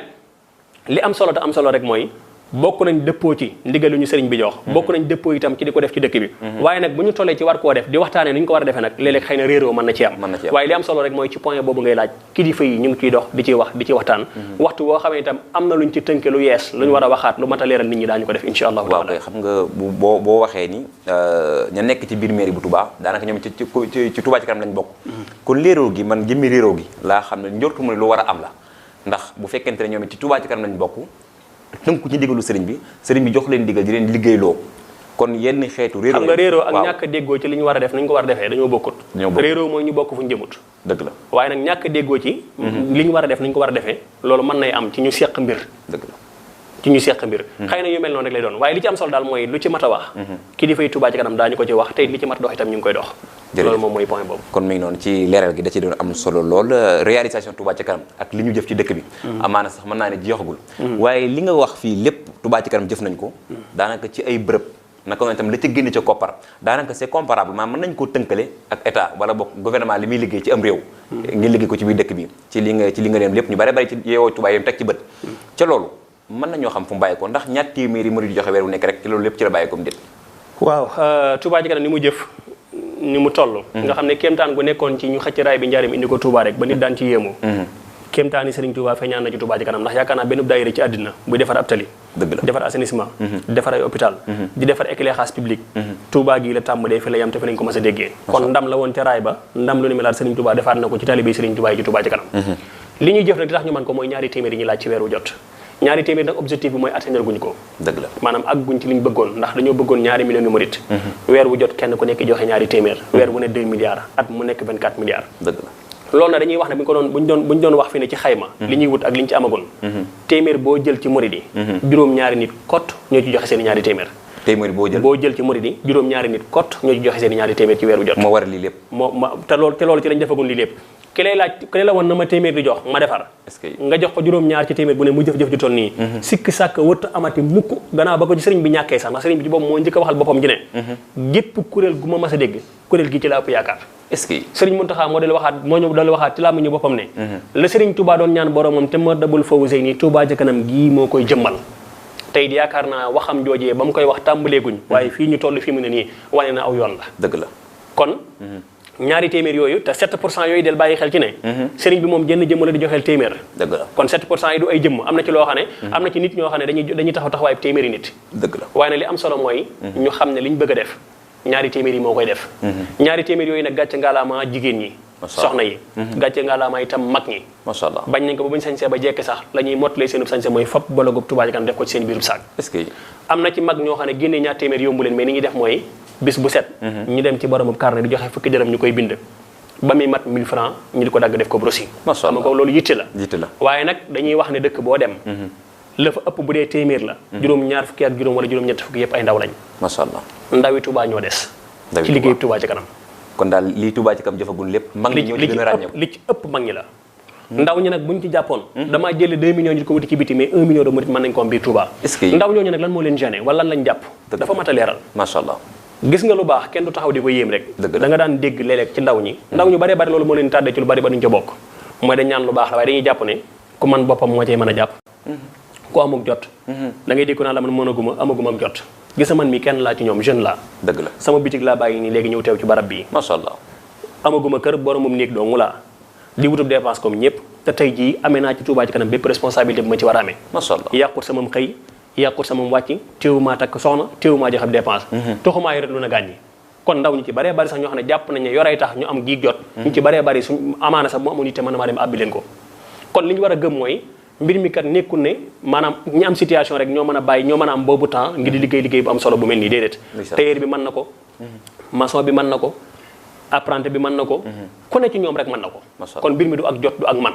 li am solo te am solo rek mooy bokk nañ dëppoo ci ndigal lu ñu sëriñ bi jox bokk nañ dëppoo itam ci di ko def ci dëkk bi waaye nag bu ñu tollee ci war koo def di waxtaanee ni ñu ko war a defee nag léeg-léeg xëy na réeroo mën na ci am waaye li am solo rek mooy ci point boobu ngay laaj kilifa yi ñu ngi ciy dox di ciy wax di ci waxtaan waxtu boo xamee itam am na luñ ci tënke lu yees lu ñu war a waxaat lu mat a leeral nit ñi daañu ko def insha allahu taala waaw xam nga boo waxee ni ña nekk ci biir mairie bu Touba daanaka ñoom ci Touba ci kanam lañ bokk kon réeroo gi man jëmmi réeroo gi laa xam ne njortu mu ne lu war a am la ndax bu fekkente ne ñoom ci Touba ci kanam lañ bokk tënku ci ndigalu sëriñ bi jox leen ndigal di leen liggéeyloo kon yenn xeetu réeroo xam nga réeroo ak ñàkk a déggoo ci li ñu war a def nañu ko war a defee dañoo bokkut réeroo mooy ñu bokk fu ñu jëmut dëgg la waaye nag ñàkk a déggoo ci li ñu war a def nañu ko war a defee loolu mën nay am ci ñu seq mbir dëgg la ci ñu seq mbir xëy na yu mel noonu rek lay doon waaye li ci am solo daal mooy lu ci mat a wax kilifa yi Touba ci kanam daañu ko ci wax tey li ci mat dox itam ñu ngi koy dox loolu moom mooy point boobu kon mi ngi noonu ci leeral gi da ci doon am solo lool réalisation Touba ci kanam ak li ñu jëf ci dëkk bi amaana sax mën naa ne jeexagul waaye li nga wax fii lépp Touba ci kanam jëf nañ ko daanaka ci ay bërëb naka noonu itam la ca génne ca koppar daanaka c'est comparable maanaam mën nañ koo tënkale ak état wala bokk gouvernement li muy liggéey ci am réew ngeen liggéey ko ci biir dëkk bi ci li nga leen lépp ñu bare bari ci yeewoo Touba yam teg ci bët ca loolu mën nañoo xam fu mu bàyyi ko ndax ñaar téeméeri murid di joxe weer wu nekk rek ci loolu lépp ci la bàyyi ko mu déet waaw Touba ci kanam ni mu jëf ni mu toll nga xam ne kéemtaan gu nekkoon ci ñu xëcc raay bi njaarim indi ko Touba rek ba nit daan ci yéemu kéemtaan yi Serigne Touba feeñaan na ci Touba ci kanam ndax yaakaar naa benn daayira ci àddina buy defar ab tali defar assainissement defar ay hôpital di defar éclairage public Touba gi la tàmbalee fi la yam te fi lañ ko mas a déggee kon ndam la woon ca raay ba ndam lu ni melaat Serigne Touba defaat na ko ci talibé Serigne Touba yi ci Touba ci kanam li ñuy jëf nag di tax ñu mën ko mooy ñaari téeméer yi ñuy laaj ci weeru jot ñaari téeméer nag objectif bi mooy atteindre guñ ko dëgg la maanaam ak guñ ci liñ bëggoon ndax dañoo bëggoon ñaari millions yu murit weer wu jot kenn ku nekk joxe ñaari téeméer weer wu ne 2 milliards at mu nekk 24 milliards dëgg la loolu nag dañuy wax ne buñ doon wax fi ne ci xayma li ñuy wut ak li ñu ci amagoon téeméer boo jël ci murit yi juróom-ñaari nit kot ñoo ci joxe seen i ñaari téeméer téeméer boo jël ci murit yi juróom-ñaari nit kot ñoo ci joxe seen i ñaari téeméer ci weer wu jot moo waral lii lépp te loolu ci lañ defagoon lii lépp ki lay la woon na ma téeméer di jox ma defar nga jox ko juróom-ñaar ci téeméer bu ne mu jëf-jëf ju toll nii sikk sàkk wërta amati mukk gannaaw ba ko ci sëriñ bi ñàkkee sax ndax sëriñ bi ci boobu moo njëkk a waxal boppam ji ne gépp kuréel gu ma mas a dégg kuréel gi ci la ëpp yaakaar est-ce que sëriñ Mountakha moo ñu dal waxaat ci laa mu ñu boppam ne la sëriñ Touba doon ñaan boromam te ma dabul fawu sëy nii Touba ca kanam gii moo koy jëmmal tey di yaakaar naa waxam joojee ba mu koy wax tàmbaleeguñ waaye fii ñu toll fii mu ne nii wane na aw yoon la dëgg la kon ñaari téeméer yooyu te 7% yooyu del bàyyi xel ci ne sëriñ bi moom jënn jëmm la di joxeel téeméer dëgg la kon 7% yi du ay jëmm am na ci loo xam ne am na ci nit ñoo xam ne dañuy taxawaay téeméeri nit dëgg la waaye ne li am solo mooy ñu xam ne li ñu bëgg a def ñaari téeméer yi moo koy def ñaari téeméer yooyu nag gàcce ngaalaama jigéen ñi soxna yi gàcce ngaalaama itam mag ñi macha allah bañ nañ ko ba buñ sañsee ba jekk sax la ñuy mottalee seenub sañse mooy fab bologub Touba Ca Kanam def ko ci seen biirub saak est-ce que am na ci mag ñoo xam ne génnee ñaar téeméer yombu leen mais ni ñuy def mooy bis bu set ñu dem ci boromub carnet di joxe fukki dërëm ñu koy bind ba muy mat 1000 francs ñu di ko dagg def ko brosi macha allah xam nga loolu yitte la la waaye nag dañuy wax ne dëkk boo dem la fa ëpp bu dee téeméer la juróom ñaar fukki ak juróom wala juróom ñett fukki yëpp ay ndaw lañ macha allah ndawi Touba ñoo des ci liggéey Touba Ca Kanam kon daal lii Touba Ca Kanam jëfagul lépp mag ñi ñoo ci gën a ràññeeku li ci ëpp mag ñi la ndaw ñi nag buñ ci jàppoon damaa jële 2 millions ñu ko wuti ci biti mais 1 million de murit mën nañ ko am biir Touba est-ce que ndaw ñooñu nag lan moo leen gêné wala lan lañ jàpp dafa mat a leeral macha allah gis nga lu baax kenn du taxaw di ko yéem rek da nga daan dégg léeg-léeg ci ndaw ñi ndaw ñu baree bari loolu moo leen tàddee ci lu bari ba duñ ca bokk mooy dañ ñaan lu baax la waaye dañuy jàpp ne ku man boppam moo cay mën a jàpp ku amuk jot da ngay dégg naa la man mënaguma amaguma ak jot gis nga man mi kenn laa ci ñoom jeune laa dëgg la sama bitig laa bàyyi nii léegi ñëw teew ci barab bii macha allah amaguma kër boromum néeg doomu laa di wutub dépense comme ñëpp te tey jii amee naa ci Touba Ca Kanam bépp responsabilité bi ma ci war a amee macha allah yàqut samam xëy yàqut samam wàcc téewumaa takk soxna téewumaa joxe dépense toxumaa yore lu na gàññi kon ndaw ñu ci baree bari sax ñoo xam ne jàpp nañ ne yoray tax ñu am giig jot ñu ci baree bari suñ amaana sax mu amoon yitte mën na maa dem abbi leen ko kon li ñu war a gëm mooy mbir mi kat nekkul ne maanaam ñi am situation rek ñoo mën a bàyyi ñoo mën a am boobu temps ngir di liggéey bu am solo bu mel nii déedéet tailleur bi mën na ko maçon bi mën na ko apprenti bi mën na ko ku ne ci ñoom rek mën na ko kon mbir mi du ak jot du ak man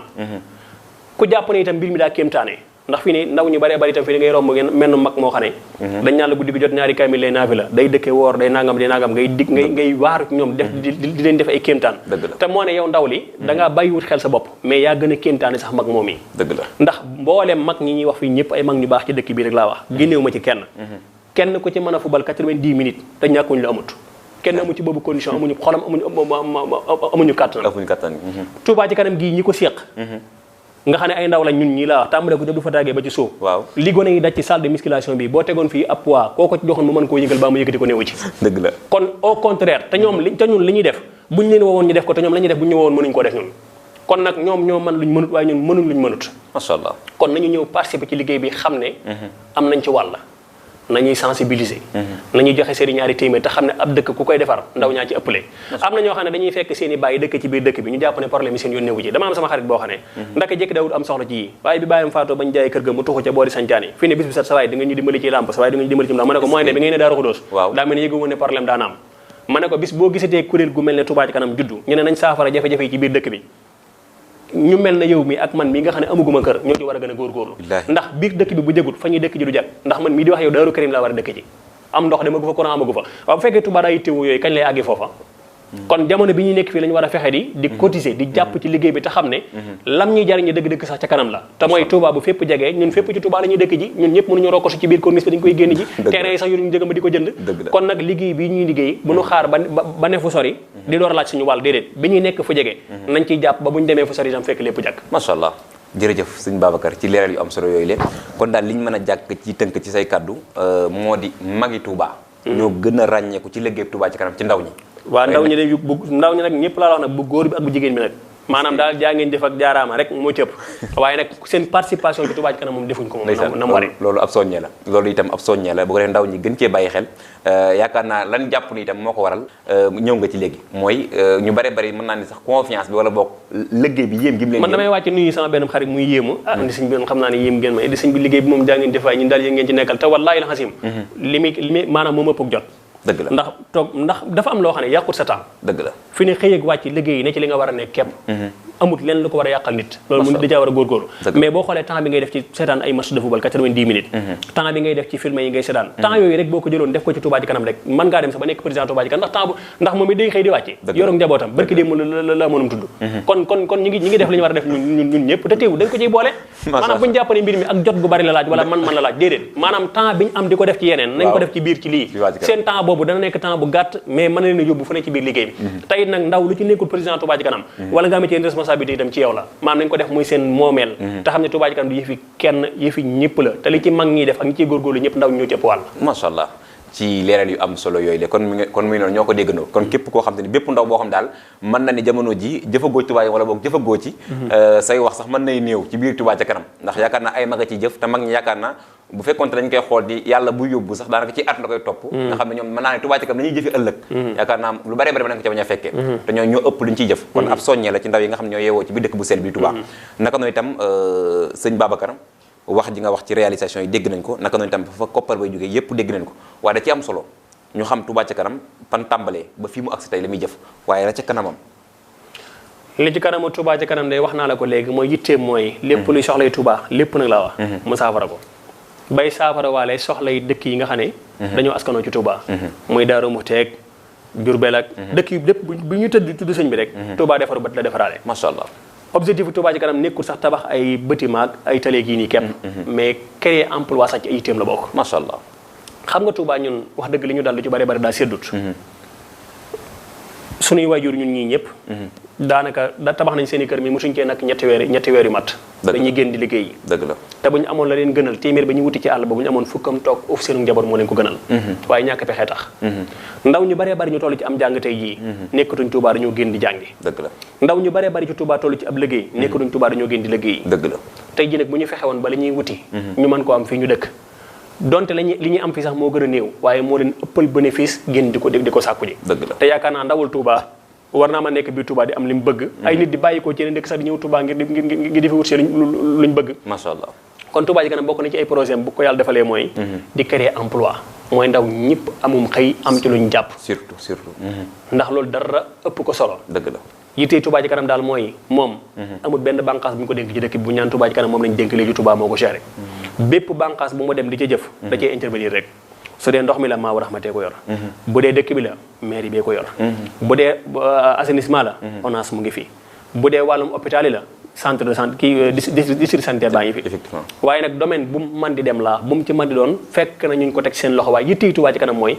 ku jàpp ne itam mbir mi daa kéemtaane ndax fii ne ndaw ñu baree bari itam fii ne ngay romb ngeen menn mag moo xam ne dañ naan la guddi gi jot ñaari kaamil lay naafi la day dëkke woor day nangam ngay waaru ci ñoom def di leen def ay kéemtaan te moo ne yow ndaw li da ngaa bàyyiwut xel sa bopp mais yaa gën a kéemtaane sax mag moom yi dëgg la ndax mbooleem mag ñi ñuy wax fii ñëpp ay mag ñu baax ci dëkk bi rek laa wax génneewu ma ci kenn ku ci mën a fubal 90 minutes te ñàkkuñu la amut kenn amu ci boobu condition amuñu xolam amuñu kàttan Touba Ca Kanam gii ñi ko séq nga xam ne ay ndaw lañ ñun ñii laa wax tàmbale ko du fa daagee ba ci suuf waaw li gone yi daj ci salle de musculation bi boo tegoon fii ab poids koo ko ci joxoon mu mën koo yëgal baa mu yëkkati ko néewu ci dëgg la kon au contraire te ñoom te ñun li ñuy def buñ leen woowoon ñu def ko te ñoom la ñuy def buñ ñu woowoon mënuñ ko def ñun kon nag ñoom ñoo mën luñ mënut waaye ñun mënuñ luñ mënut macha allah kon nañu ñëw participer ci liggéey bi xam ne am nañ ci wàll nañuy sensibiliser nañuy joxe seeni ñaari téeméer te xam ne ab dëkk ku koy defar ndaw ñaa ci ëppale am na ñoo xam ne dañuy fekk seen i bàyyi dëkk ci biir dëkk bi ñu jàpp ne problème yi seen yoon newu ci dama am sama xarit boo xam ne ndaka jékki dawut am soxla ci yi waaye bi bàyyam faatoo bañ jaay kër ga mu tuxu ca boori sañcaani fii ne bis bi sat sa waay di nga ñu dimbali ci lamp sa waay di nga ñu dimbali ci lamp ma ne ko mooy ne bi ngay ne Daaru Xudoos daa mel ne yëgu woon ne problème daana am ma ne ko bis boo gisatee kuréel gu mel ne Touba Ca Kanam juddu ñu ne nañ saafara jafe-jafe yi ci biir dëkk bi ñu mel na yow mi ak man mi nga xam ne amaguma kër ñoo ci war a gën a góorgóorlu ndax biir dëkk bi bu jëgut fa ñuy dëkk ji du jag ndax man mii di wax yow Daaru Karim laa war a dëkk ji am ndox dama gu fa courant amagu fa waaw bu fekkee Touba daa yittewu yooyu kañ lay àggee foofa kon jamono bi ñuy nekk fii la ñu war a fexe di cotiser di jàpp ci liggéey bi te xam ne lam ñuy jariñe dëgg-dëgg sax ca kanam la te mooy Touba bu fépp jegee ñun fépp ci Touba la ñuy dëkk ji ñun ñëpp mënuñu rokkosu ci biir corniche bi dañu koy génn ji terrain yi sax yoruñu jëgam ba di ko jënd kon nag liggéey bi ñuy liggéey bu ñu xaar ba ne fu sori di door laaj suñu wàll déedéet bi ñuy nekk fu jege nañ ciy jàpp ba bu ñu demee fu sori itam fekk lépp jàkk macha allah jërëjëf sëñ Babacar ci leeral yu am solo yooyu lépp kon daal li ñu mën a jàkk ci tënk ci say kaddu moo di magi Touba ñoo gën a ràññeeku ci liggéey Touba Ca Kanam ci ndaw ñi waaw ndaw ñi de bu ndaw ñi nag ñëpp laa wax nag bu góor bi ak bu jigéen bi nag maanaam daal jaa ngeen def ak jaaraama rek moo ci ëpp waaye nag seen participation ci Touba Ca Kanam moom defuñ ko moom na mu waree loolu ab soññee la loolu itam ab soññee la bu ko defee ndaw ñi gën cee bàyyi xel yaakaar naa lan jàpp ni itam moo ko waral ñëw nga ci léegi mooy ñu bare bari mën naa ni sax confiance bi wala boog liggéey bi yéem gi mu leen man damay wàcc nuyu sama benn xarit muy yéemu indi sëñ bi xam naa ne yéem ngeen ma indi sëñ bi liggéey bi moom jaa ngeen def waaye ñun daal yéen ngeen ci nekkal te wallaahi la xasim li muy maanaam moom ëpp jot dëgg la ndax dafa am loo xam ne yàqut sa temps dëgg la fi ne xëy ak wàcc liggéey ne ci li nga war a nekk képp amut lenn lu ko war a yàqal nit loolu mu nit dajaa war a góorgóorlu mais boo xoolee temps bi ngay def ci seetaan ay match de football 90 minutes temps bi ngay def ci film yi ngay seetaan temps yooyu rek boo ko jëloon def ko ci Touba Ca Kanam rek mën ngaa dem sax ba nekk président Touba Ca Kanam ndax temps bu ndax moom it day xëy di wàcce yoroog njabootam barki démb la mënum tudd kon ñi ngi def li ñu war a def ñun ñëpp te teewu dañ ko ciy boole maanaam bu ñu jàpp ne mbir mi ak jot gu bari la laaj wala man la laaj déedéet maanaam temps bi ñu am di ko def ci yeneen nañ ko def ci biir ci lii seen temps boobu dana nekk temps bu gàtt mais mën na leen a yóbbu fu ne ci biir liggéey bi tey nag ndaw lu ci nekkul président Touba Ca Kanam wala nga am ci responsabilité itam ci yow la maanaam nañ ko def muy seen moomeel te xam ne Touba Ca Kanam du yëfi kenn yëfi ñëpp la te li ci mag ñiy def ak ñi ciy góorgóorlu ñëpp ndaw ñoo ci ëpp wàll macha allah ci leeral yu am solo yooyu le kon muy noonu ñoo ko déggandoo kon képp koo xam te ni bépp ndaw boo xam daal mën na ni jamono ji jëfagoo Touba wala boog jëfagoo ci say wax sax mën nay néew ci biir Touba ca kanam ndax yaakaar naa ay mag a ci jëf te mag ñi yaakaar naa bu fekkoon te dañ koy xool di yàlla bu yóbbu sax daanaka ci at la koy topp nga xam ne ñoom mën naa ne Touba ca kanam dañuy jëfi ëllëg yaakaar naa lu bare bare mën nañ ko ca bañ a fekkee te ñoo ëpp luñ ciy jëf kon ab soññee la ci ndaw yi nga xam ne ñoo yeewoo ci biir dëkk bu sell bi Touba naka noonu itam sëñ Babacar wax ji nga wax ci réalisation yi dégg nañ ko naka noonu itam fa koppar bay jógee yépp dégg nañ ko waaye da ci am solo ñu xam Touba ca kanam fan tàmbalee ba fii mu agsi tey la muy jëf waaye la ca kanamam li ci kanamu Touba ca kanam day wax naa la ko léegi mooy yitteem mooy lépp luy soxlay Touba lépp nag laa wax mu saafara ko bay saafara waale soxlay dëkk yi nga xam ne dañoo askanoo ci Touba muy Daaru Muxti ak Jurbel ak dëkk yi lépp bu ñu tudd sëñ bi rek Touba defaru bët la defaraale macha allah objectif bu Touba ci kanam nekkul sax tabax ay bâtiment ak ay tali gii nii képp mais créer emploi sax ci ay yitteem la bokk macha allah xam nga Touba ñun wax dëgg li ñu dal lu ci bari bari daa seddut suñuy waajur ñun ñii ñëpp daanaka da tabax nañ seen i kër mi mosuñ cee nag ñetti weer yu mat dañuy génn di liggéey dëgg la te bu ñu amoon la leen gënal téeméer ba ñu wuti ci àll ba bu ñu amoon fukkam toog of seenu njaboot moo leen ko gënal waaye ñàkk pexe tax ndaw ñu baree bari ñu toll ci am jàng tey jii nekkatuñ Touba dañoo génn di jàngi dëgg la ndaw ñu baree bari ci Touba toll ci ab liggéey nekkatuñ Touba dañoo génn di liggéey dëgg la tey jii nag bu ñu fexe woon ba li ñuy wuti ñu mën koo am fii ñu dëkk donte li ñuy am fii sax moo gën a néew waaye moo leen ëppal bénéfice génn di ko sàkku ji dëgg la te yaakaar naa ndawul Touba war naa ma nekk biir Touba di am li mu bëgg ay nit di bàyyi ko ci yeneen dëkk sax di ñëw Touba ngir di fi wut see luñ bëgg macha allah kon Touba ci kanam bokk na ci ay projet bu ko yàlla defalee mooy di créer emploi mooy ndaw ñëpp amum xëy am ci luñ jàpp surtout ndax loolu dara ëpp ko solo dëgg la yittee Touba ci kanam daal mooy moom amul benn bànqaas bu ñu ko dénk ci dëkk bi bu ñaan Touba ci kanam moom lañ dénk léegi Touba moo ko géré bépp bànqaas bu mu dem di ca jëf da cee intervenir rek su dee ndox mi la maa war rahmatee ko yor bu dee dëkk bi la mairie bee ko yor bu dee assainissement la ONAS mu ngi fi bu dee wàllum hôpital yi la centre de santé kii district sanitaire baa ngi fi effectivement waaye nag domaine bu mu mën di dem laa bu mu ci mën di doon fekk na ñu ko teg seen loxo waaye yittee Touba ci kanam mooy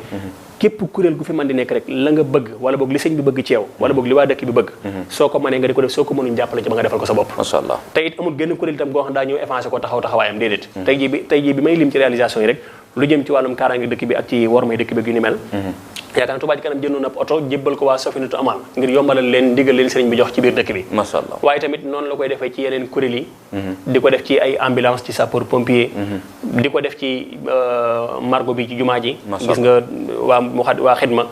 képp kuréel gu fi mën di nekk rek la nga bëgg wala boog li sëñ bi bëgg ci yow wala boog li waa dëkk bi bëgg soo ko mënee nga di ko def soo ko mënuñ jàppale ci ba nga defal ko sa bopp macha allah te it amul genn kuréel itam goo xam daa ñëw effacé ko taxawaayam déedéet tey jii bi may lim ci réalisation yi rek lu jëm ci wàllum kaaraange dëkk bi ak ci wormay dëkk bi yu ni mel yaakaar naa Touba ci kanam jëndoon ab oto jébbal ko waa Safinatu Amal ngir yombalal leen ndigal leen sëriñ bi jox ci biir dëkk bi macha allah waaye tamit noonu la koy defee ci yeneen kuréel yi di ko def ci ay ambulance ci sapeur pompier di ko def ci margo bi ci jumaa ji gis nga waa xidma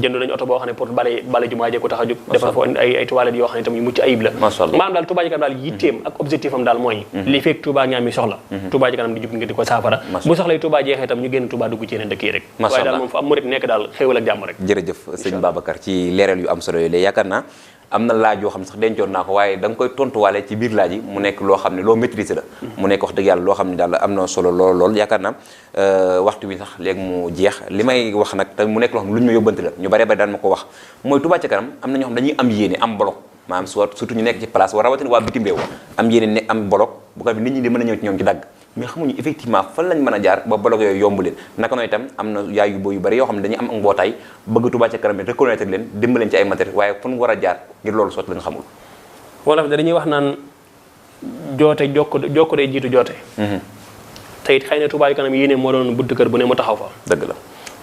jënd nañu oto boo xam ne pour bale jumaa ji ko tax a jóg defal fa ay toilettes yoo xam ne tam yu mucc ayib la maanaam daal Touba ci kanam daal yitteem ak objectif am daal mooy li fekk Touba ñaam yi soxla Touba ci kanam di jub ngir di ko saafara bu soxlay Touba jeexee tam ñu génn Touba dugg ci yeneen dëkk yi rek waaye daal moom fu am murit nekk daal xéewal ak jàmm rek jërëjëf sëñ Babacar ci leeral yu am solo yooyu la yaakaar naa am na laaj yoo xam sax dencoon naa ko waaye da nga koy tontuwaale ci biir laaj yi mu nekk loo xam ne loo maîtriser la mu nekk wax dëgg yàlla loo xam ne daal am na solo lool yaakaar naa waxtu bi sax léegi mu jeex li may wax nag te mu nekk loo xam ne lu ñu ma yóbbante la ñu bare bare daan ma ko wax mooy Touba ca kanam am na ñoo xam dañuy am yéene am bolok maanaam surtout ñu nekk ci place war rawatina waa bitim réew am yéene ne am bolok bu ko nit ñi di mën a ñëw ci ñoom ci dagg mais xamuñu effectivement fan lañ mën a jaar ba bolok yooyu yomb leen naka noonu itam am na yaay yu bari yoo xam ne dañuy am ak mbootaay bëgg Touba ca kanam bi reconnaître leen dimbaleen ci ay matériel waaye fan war a jaar ngir loolu sotti lañ xamul wala dañuy wax naan joote jokko day jiitu joote te it xëy na Touba ci kanam yéene moo doon buntu kër bu ne mu taxaw fa dëgg la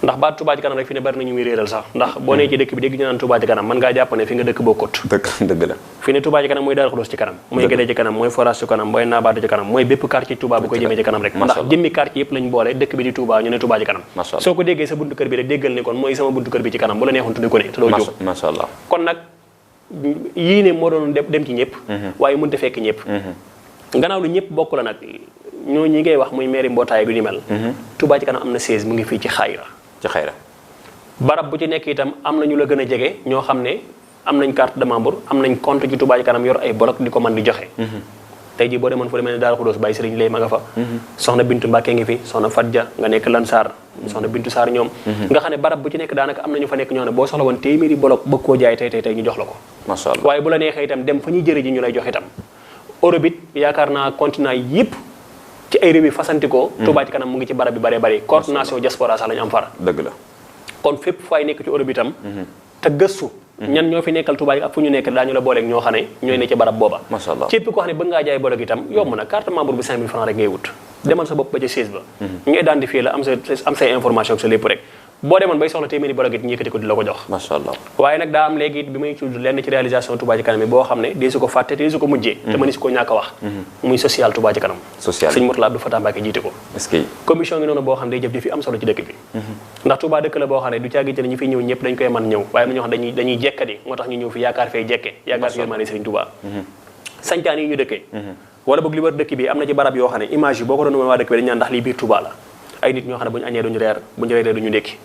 ndax baat Touba ci kanam rek fi ne bari na ñu muy réeral sax ndax boo nee ci dëkk bi dégg ñu naan Touba ci kanam mën ngaa jàpp ne fi nga dëkk bokkut dëgg la fi ne Touba ci kanam mooy Daaru Xudoos ci kanam mooy Gédé ci kanam mooy Forage ci kanam mooy Nabaatu ci kanam mooy bépp quartier Touba bu koy jëmee ci kanam rek ndax jëmmi quartier yëpp lañ boole dëkk bi di Touba ñu ne Touba ci kanam soo ko déggee sa buntu kër bi rek déggal ne kon mooy sama buntu kër bi ci kanam bu la neexoon tuddi ko ne te doo jóg macha allah kon nag yii ne moo doon dem ci ñëpp waaye mënta fekk ñëpp gannaaw lu ñëpp bokk la nag ñoo ñi ngay wax muy mairie mbootaay bi ni mel Touba ci kanam am na 16 mu ngi fii ci xayra barab bu ci nekk itam am na ñu la gën a jege ñoo xam ne am nañ carte de membre am nañ compte ci Touba ci kanam yor ay bolok di ko mën di joxe tey jii boo demoon fu demee ne Daaru Xudoos Baye Sëriñ Lay ma nga fa soxna Bintu Mbàkke ngi fi soxna Fadja nga nekk Lansar soxna Bintu Saar ñoom nga xam ne barab bu ci nekk daanaka am nañu fa nekk ñoo ne boo soxla woon téeméeri bolok bëgg koo jaay tey ñu jox la ko macha allah waaye bu la neexee itam dem fa ñuy jëre ji ñu lay jox itam Europe it yaakaar naa continent yëpp ci ay réew yi fasantikoo Touba ci kanam mu ngi ci barab bi bari coordination diaspora sax lañu am far dëgg la kon fépp fay nekk ci Europe itam te gëstu ñan ñoo fi nekkal Touba ak fu ñu nekk daañu la booleeg ñoo xam ne ñooy ne ci barab booba macha allah képp koo xam ne bëgg ngaa jaay bolog itam yomb na carte membre bi 5000 francs rek ngay wut demal sa bopp ba ca siège ba ñu identifier la am say information ak sa lépp rek boo demoon bay soxla téeméeri bolog it ñu yëkkati ko di la ko jox macha allah waaye nag daa am léegi bi may tudd lenn ci réalisation Touba Ca Kanam boo xam ne dee su ko fàtte te dee su ko mujjee te mëni su ko ñàkk a wax muy social Touba Ca Kanam social sëñ Mourtala Abdou Fatah Mbacké jiite ko est-ce que commission ngi noonu boo xam ne day jëf-jëf yi am solo ci dëkk bi ndax Touba dëkk la boo xam ne du caagi te ne ñi fiy ñëw ñëpp dañ koy mën ñëw waaye am na ñoo xam ne dañuy jekkadi moo tax ñu ñëw fi yaakaar fay jekke yaakaar fi yërmande Sëriñ Touba sañcaan yi ñu dëkkee wala boog li wër dëkk bi am na ci barab yoo xam ne image yi boo ko doon woon waa dëkk bi dañu naan ndax lii biir Touba la ay nit ñoo xam ne bu ñu añee duñu reer bu ñu reeree duñu ndékki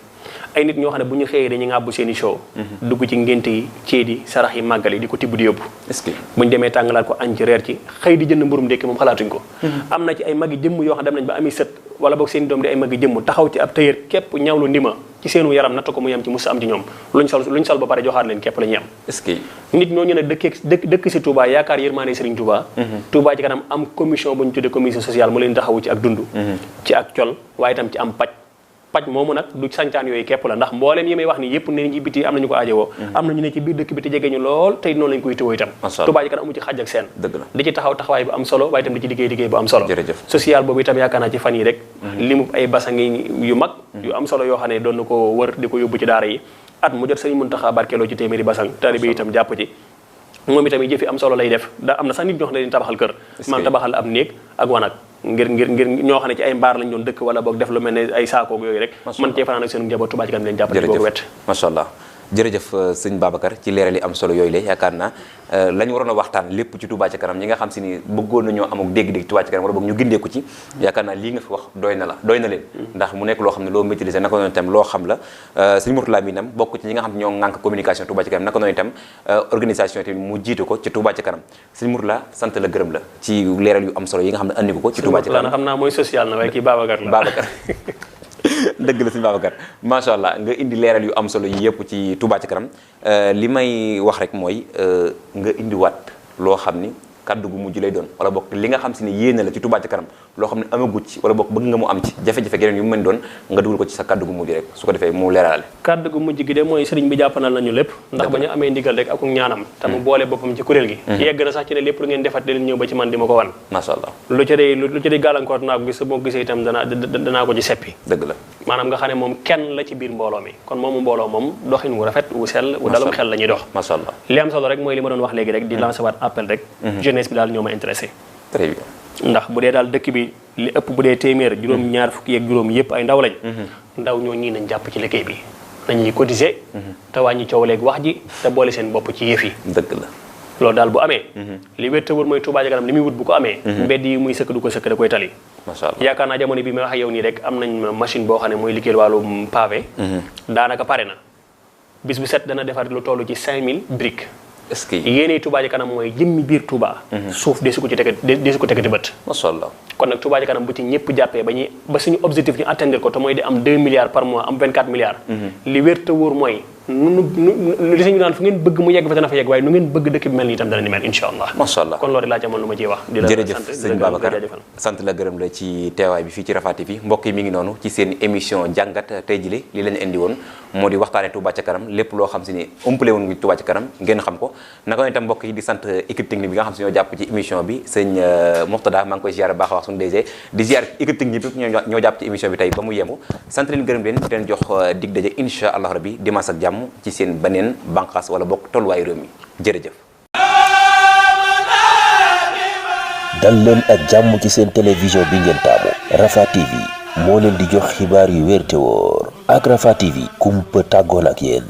ay nit ñoo xam ne bu ñu xëyee dañuy ŋàbbu seen i show dugg ci ngénte yi ceet yi sarax yi màggal yi di ko tibb di yóbbu est-ce que bu ñu demee tàngalaat ko añ ci reer ci xëy di jënd mburum ndékki moom xalaatuñ ko am na ci ay magi jëmm yoo xam ne dem nañ ba ami sët wala boog seen i doom di ay magi jëmm taxaw ci ab tëyër képp ñawlu ndima ci seenu yaram natt ko mu yem ci musa am ci ñoom luñ sol ba pare joxaat leen képp la ñuy am est-ce que nit ñooñu ne dëkk si Touba yaakaar yërmaande Serigne Touba Touba Ca Kanam am commission bu ñu tuddee commission sociale mu leen taxawu ci ak dund ci ak col waaye itam ci am paj moomu nag du sañcaan yooyu képp la ndax mbooleem yi may wax ni yëpp ne ci biti am nañu ko aajowoo am nañu ne ci biir dëkk bi te jege ñu lool tey noonu lañu koy tëwoo itam Touba Ca Kanam amu ci xaj ak seen di ci taxawaay bu am solo waaye itam di ci liggéey bu am solo social boobu itam yaakaar naa ci fan yi rek limu ay basangi yu mag yu am solo yoo xam ne doon na ko wër di ko yóbbu ci daara yi at mu jot Sëriñ Muntaxa barkeeloo ci téeméeri basang taalibe itam jàpp ci moom itam jëfi am solo lay def da am na sax nit ñoo xam ne dañu tabaxal kër maanaam tabaxal ab néeg ak wanag ngir ñoo xam ne ci ay mbaar lañ doon dëkk wala boog def lu mel ne ay saakoog yooyu rek man cee fanaan ak seen njaboot Touba Ca Kanam leen jàppale boobu wet macha allah jërëjëf sëñ Babacar ci leeral yi am solo yooyu la yaakaar naa la ñu waroon a waxtaan lépp ci Touba Ca Kanam ñi nga xam si ni bëggoon nañoo am ak dégg-dégg Touba Ca Kanam wala boog ñu gindeeku ci yaakaar naa lii nga fi wax doy na leen ndax mu nekk loo xam ne loo maîtriser naka noonu itam loo xam la sëñ Mourtala mi itam bokk ci ñi nga xam ne ñoo ŋànk communication Touba Ca Kanam naka noonu itam organisation tamit mu jiite ko ci Touba Ca Kanam sëñ Mourtala sant la gërëm la ci leeral yu am solo yi nga xam ne andi ko ci Touba Ca Kanam xam naa mooy social na waaye kii Babacar la dëgg la sëñ Babacar macha allah nga indi leeral yu am solo yi yëpp ci Touba Ca Kanam li may wax rek mooy nga indiwaat loo xam ni kaddu gu mujj lay doon wala bokk li nga xam si ne yéene la ci Touba Ca Kanam loo xam ne amagut ci wala bokk bëgg nga mu am ci jafe-jafe geneen yu mu mën doon nga dugal ko ci sa kaddu gu mujj rek su ko defee mu leeralale kaddu gu mujj gi de mooy sëriñ bi jàppanal nañu lépp ndax ba ñu amee ndigal rek ak ñaanam te mu boole boppam ci kuréel gi yegg na sax ci ne lépp lu ngeen defat da leen ñëw ba ci man di ma ko wan macha allah lu ci di gàllankoor naa ko gis moo gisee itam danaa ko ci seppi dëgg la maanaam nga xam ne moom kenn la ci biir mbooloo mi kon moomu mbooloo moom doxin wu rafet wu sell wu dalum xel la ñuy dox macha allah li am solo rek mooy li ma doon wax léegi rek di lancer waat appel rek jeunesse bi daal ñoo ma intéressé très bien ndax bu dee daal dëkk bi li ëpp bu dee téeméer juróom ñaar fukki yeeg juróom yëpp ay ndaw lañ ndaw ñoo ñii nañ jàpp ci liggéey bi nañuy cotiser te wàññi coow léegi wax ji te boole seen bopp ci yëf yi dëgg la loolu daal bu amee li wér te wër mooy Touba Ca Kanam li muy wut bu ko amee mbedd yi muy sëkk du ko sëkk da koy tali macha allah yaakaar naa jamono bi may wax ak yow nii rek am nañ machine boo xam ne mooy liggéeyal wàllu pavé daanaka pare na bis bu set dana defar lu toll ci 5000 briques est-ce que yéene Touba Ca Kanam mooy jëmmi biir Touba suuf desu ko tegati bët macha allah kon nag Touba Ca Kanam bu ci ñëpp jàppee ba suñu objectif ñu atteindre ko te mooy di am 2 milliards par mois am 24 milliards li wér te wóor mooy li sañu naan fu ngeen bëgg mu yegg fa dana fa yegg waaye nu ngeen bëgg dëkk bi mel ni itam dana ni mel insha allah macha allah kon loolu laa ci amoon lu ma ciy wax di la jërëjëf sëñ Babacar sant la gërëm la ci teewaay bi fii ci Rafah TV mbokk yi mi ngi noonu ci seen émission jàngat tey jile li lañu indi woon moo di waxtaane Touba Ca Kanam lépp loo xam si ni ëmpale woon ngi Touba Ca Kanam ngeen xam ko naka noonu itam mbokk yi di sant équipe technique bi nga xam si ñoo jàpp ci émission bi sëñ Mourtada maa ngi koy ziar baax a wax suñu DG di ziar équipe technique bi ñoo jàpp ci émission bi tey ba mu yemu sant leen gërëm leen teen jox dig daje insha allah rabbi dimanche ak jàmm ci seen beneen banqaas wala bokk tolluwaayu réew mi jërëjëf dal leen ak jàmm ci seen télévision bi ngeen taamu Rafah TV moo leen di jox xibaar yu wér te wóor ak Rafah TV kumpa tàggoon ak yéen